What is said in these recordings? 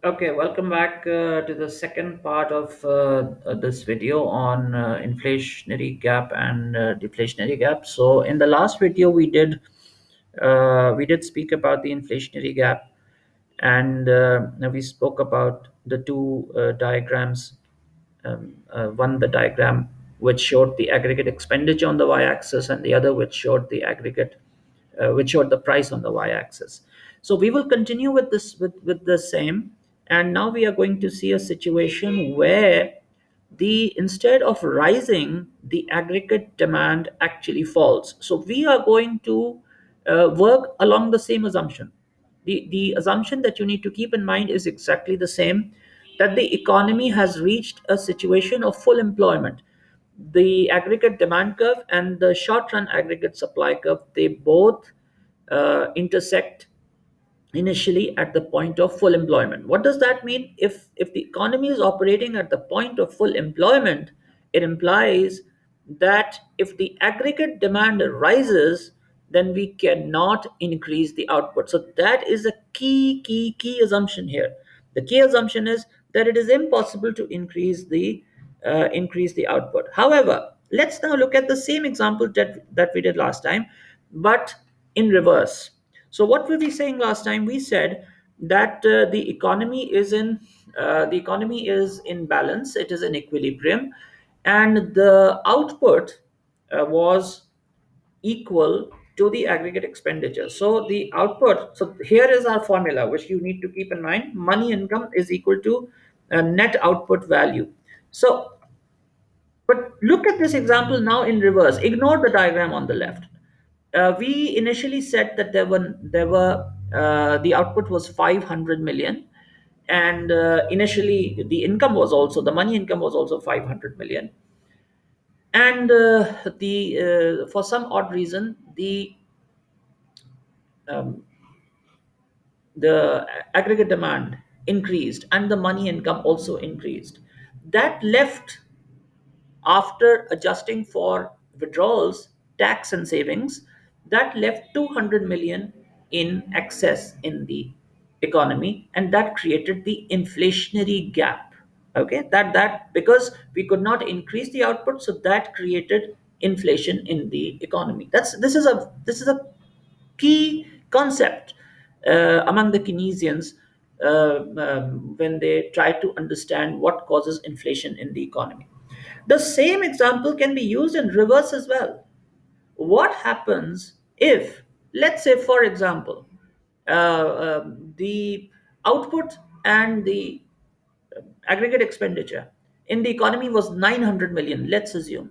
Okay, welcome back to the second part of this video on inflationary gap and deflationary gap. So, in the last video, we did speak about the inflationary gap, and we spoke about the two diagrams. One, the diagram which showed the aggregate expenditure on the y-axis, and the other which showed the aggregate, which showed the price on the y-axis. So we will continue with this with the same, and now we are going to see a situation where the instead of rising, the aggregate demand actually falls. So we are going to work along the same assumption. The assumption that you need to keep in mind is exactly the same, that the economy has reached a situation of full employment. The aggregate demand curve and the short run aggregate supply curve, they both intersect initially at the point of full employment. What does that mean? If the economy is operating at the point of full employment, it implies that if the aggregate demand rises, then we cannot increase the output. So that is a key assumption here. The key assumption is that it is impossible to increase the output. However, let's now look at the same example that we did last time, but in reverse. So what were we saying last time? We said that the economy is in balance. It is in equilibrium, and the output was equal to the aggregate expenditure. So the output. So here is our formula, which you need to keep in mind. Money income is equal to net output value. So but look at this example now in reverse. Ignore the diagram on the left. We initially said that the output was 500 million, and initially the money income was also 500 million, and the for some odd reason um, the aggregate demand increased and the money income also increased. That left, after adjusting for withdrawals, tax, and savings, that left 200 million in excess in the economy, and that created the inflationary gap. Okay, that because we could not increase the output, so that created inflation in the economy. This is a key concept among the Keynesians when they try to understand what causes inflation in the economy. The same example can be used in reverse as well. What happens if, let's say, for example, the output and the aggregate expenditure in the economy was 900 million, let's assume.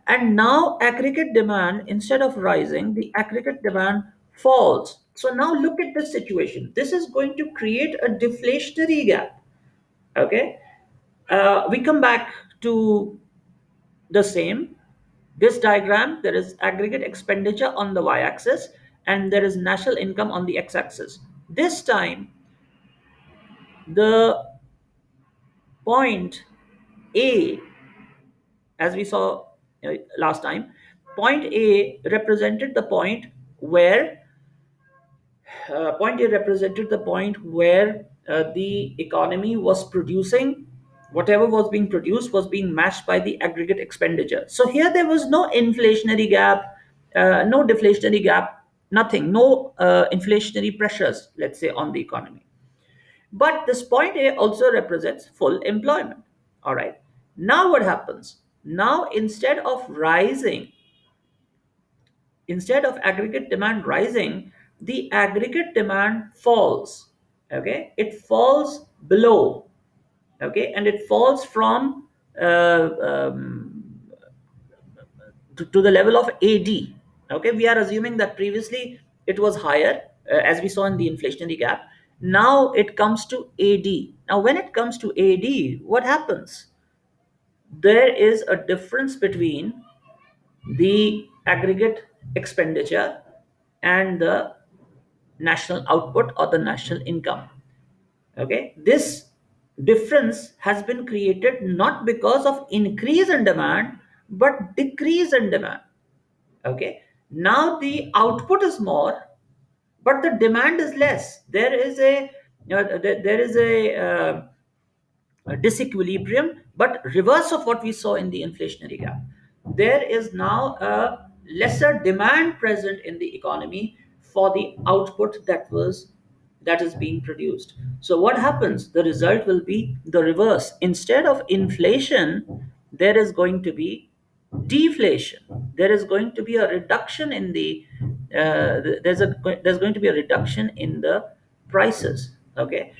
And now aggregate demand, instead of rising, the aggregate demand falls. So now look at this situation. This is going to create a deflationary gap. Okay. We come back to the same. This diagram, there is aggregate expenditure on the y-axis and there is national income on the x-axis. This time, the point A, as we saw last time, point A represented the point A represented the point where the economy was producing whatever was being produced was being matched by the aggregate expenditure. So here there was no inflationary gap, no deflationary gap, nothing, no inflationary pressures, let's say, on the economy. But this point A also represents full employment. All right. Now what happens? Now instead of aggregate demand rising, the aggregate demand falls. Okay, it falls below. Okay, and it falls from uh, um, to the level of AD. Okay, we are assuming that previously it was higher, as we saw in the inflationary gap. Now it comes to AD. Now when it comes to AD, what happens? There is a difference between the aggregate expenditure and the national output or the national income. Okay, this difference has been created not because of increase in demand but decrease in demand. Okay, now the output is more but the demand is less. There is a There is a disequilibrium, but reverse of what we saw in the inflationary gap. There is now a lesser demand present in the economy for the output that is being produced. So what happens? The result will be the reverse. Instead of inflation, there is going to be deflation. There is going to be a reduction in the there's going to be a reduction in the prices. Okay,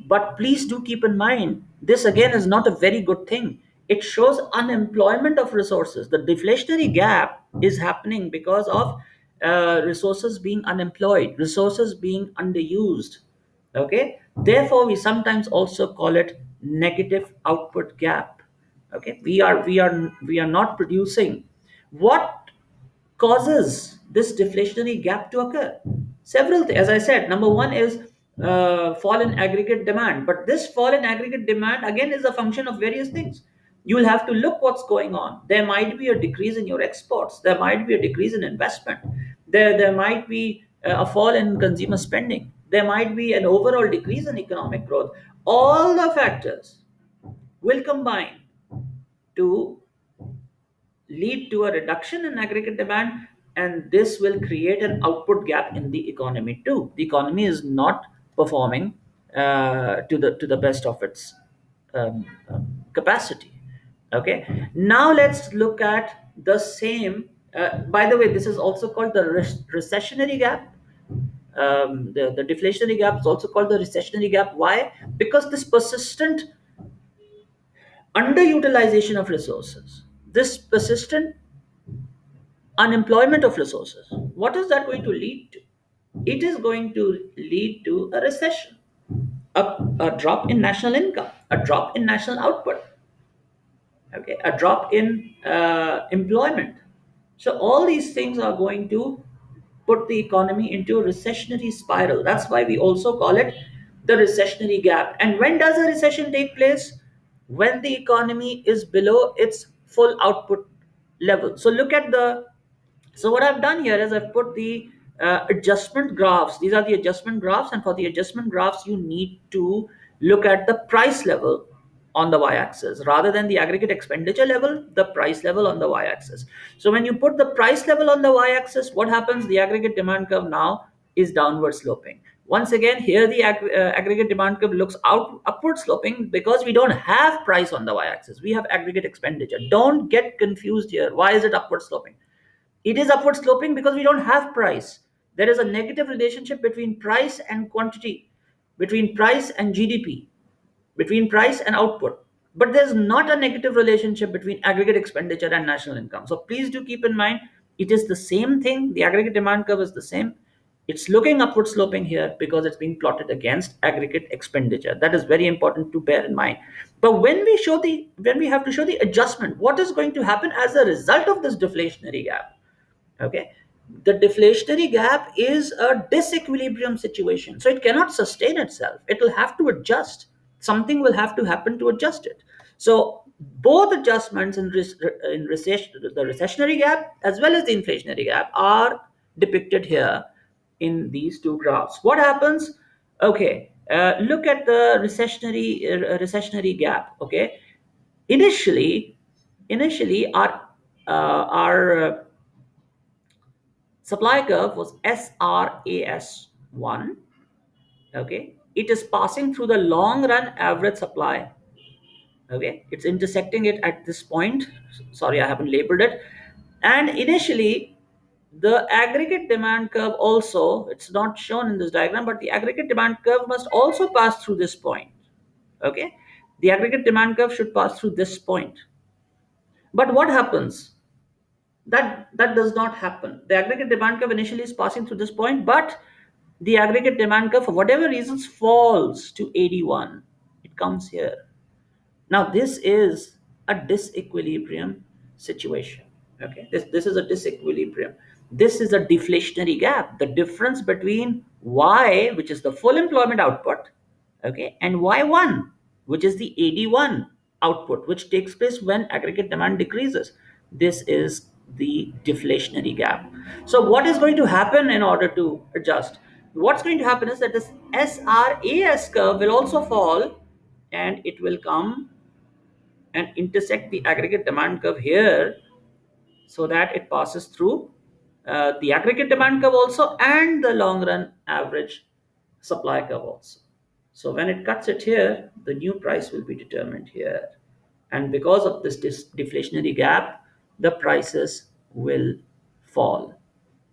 but please do keep in mind, this again is not a very good thing. It shows unemployment of resources. The deflationary gap is happening because of resources being unemployed, resources being underused. Okay, therefore we sometimes also call it negative output gap. Okay, we are not producing. What causes this deflationary gap to occur? Several things. As I said, number one is fall in aggregate demand. But this fall in aggregate demand again is a function of various things. You will have to look what's going on. There might be a decrease in your exports. There might be a decrease in investment. There might be a fall in consumer spending. There might be an overall decrease in economic growth. All the factors will combine to lead to a reduction in aggregate demand, and this will create an output gap in the economy too. The economy is not performing to the best of its capacity. Okay, now let's look at the same. By the way, this is also called the recessionary gap. The deflationary gap is also called the recessionary gap. Why? Because this persistent underutilization of resources, this persistent unemployment of resources, what is that going to lead to? It is going to lead to a recession, a drop in national income, a drop in national output, okay, a drop in employment. So all these things are going to put the economy into a recessionary spiral. That's why we also call it the recessionary gap. And when does a recession take place? When the economy is below its full output level. So look at the so what I've done here is I've put the adjustment graphs. These are the adjustment graphs, and for the adjustment graphs, you need to look at the price level on the y-axis rather than the aggregate expenditure level, the price level on the y-axis. So when you put the price level on the y-axis, what happens? The aggregate demand curve now is downward sloping. Once again, here the aggregate demand curve looks upward sloping because we don't have price on the y-axis. We have aggregate expenditure. Don't get confused here. Why is it upward sloping? It is upward sloping because we don't have price. There is a negative relationship between price and quantity, between price and GDP, between price and output. But there's not a negative relationship between aggregate expenditure and national income. So please do keep in mind, it is the same thing. The aggregate demand curve is the same. It's looking upward sloping here because it's being plotted against aggregate expenditure. That is very important to bear in mind. But when we have to show the adjustment, what is going to happen as a result of this deflationary gap? Okay, the deflationary gap is a disequilibrium situation, so it cannot sustain itself. It will have to adjust. Something will have to happen to adjust it. So both adjustments in recession, the recessionary gap as well as the inflationary gap, are depicted here in these two graphs. What happens? Okay, look at the recessionary gap. Okay, initially our supply curve was SRAS1. Okay, it is passing through the long run average supply. Okay, it's intersecting it at this point. Sorry, I haven't labeled it. And initially, the aggregate demand curve also, it's not shown in this diagram, but the aggregate demand curve must also pass through this point. Okay, the aggregate demand curve should pass through this point. But what happens? That does not happen. The aggregate demand curve initially is passing through this point, but the aggregate demand curve, for whatever reasons, falls to 81. It comes here. Now this is a disequilibrium situation. Okay, this is a disequilibrium. This is a deflationary gap. The difference between Y, which is the full employment output, okay, and Y1, which is the 81 output, which takes place when aggregate demand decreases. This is the deflationary gap. So what is going to happen in order to adjust? what's going to happen is that this SRAS curve will also fall, and it will come and intersect the aggregate demand curve here, so that it passes through the aggregate demand curve also and the long run average supply curve also. So when it cuts it here, the new price will be determined here. And because of this deflationary gap, the prices will fall.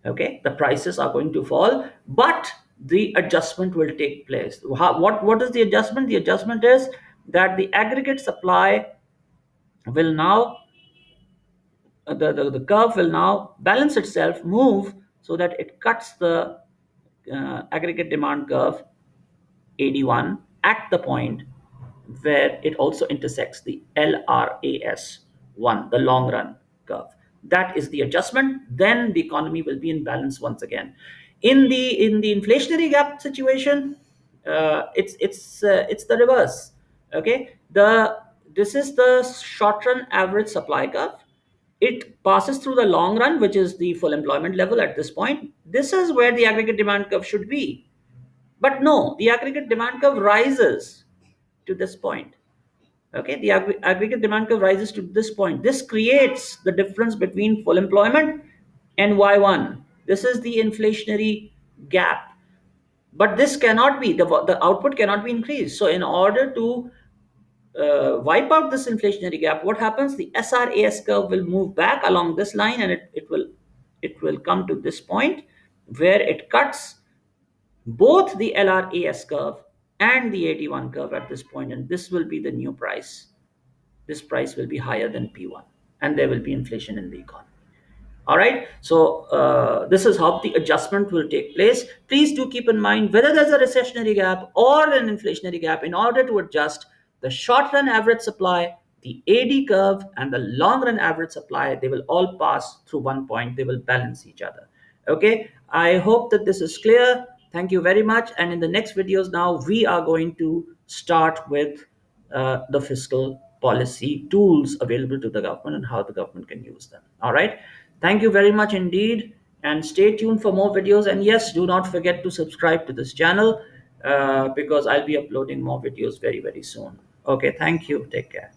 Okay, the prices are going to fall, but the adjustment will take place. What is the adjustment? The adjustment is that the aggregate supply will now the curve will now balance itself, move so that it cuts the aggregate demand curve AD1 at the point where it also intersects the LRAS1, the long run curve. That is the adjustment. Then the economy will be in balance once again. In the inflationary gap situation, it's the reverse. Okay, this is the short run average supply curve. It passes through the long run, which is the full employment level at this point. This is where the aggregate demand curve should be. But no, the aggregate demand curve rises to this point. Okay, the aggregate demand curve rises to this point. This creates the difference between full employment and Y1. This is the inflationary gap. But this cannot be, the output cannot be increased. So, in order to wipe out this inflationary gap, what happens? The SRAS curve will move back along this line, and it will come to this point where it cuts both the LRAS curve and the AD1 curve at this point, and this will be the new price. This price will be higher than P1, and there will be inflation in the economy. All right, so this is how the adjustment will take place. Please do keep in mind, whether there's a recessionary gap or an inflationary gap, in order to adjust the short run average supply, the AD curve, and the long run average supply, they will all pass through one point. They will balance each other. Okay, I hope that this is clear. Thank you very much. And in the next videos now, we are going to start with the fiscal policy tools available to the government and how the government can use them. All right. Thank you very much indeed. And stay tuned for more videos. And yes, do not forget to subscribe to this channel because I'll be uploading more videos very, very soon. Okay. Thank you. Take care.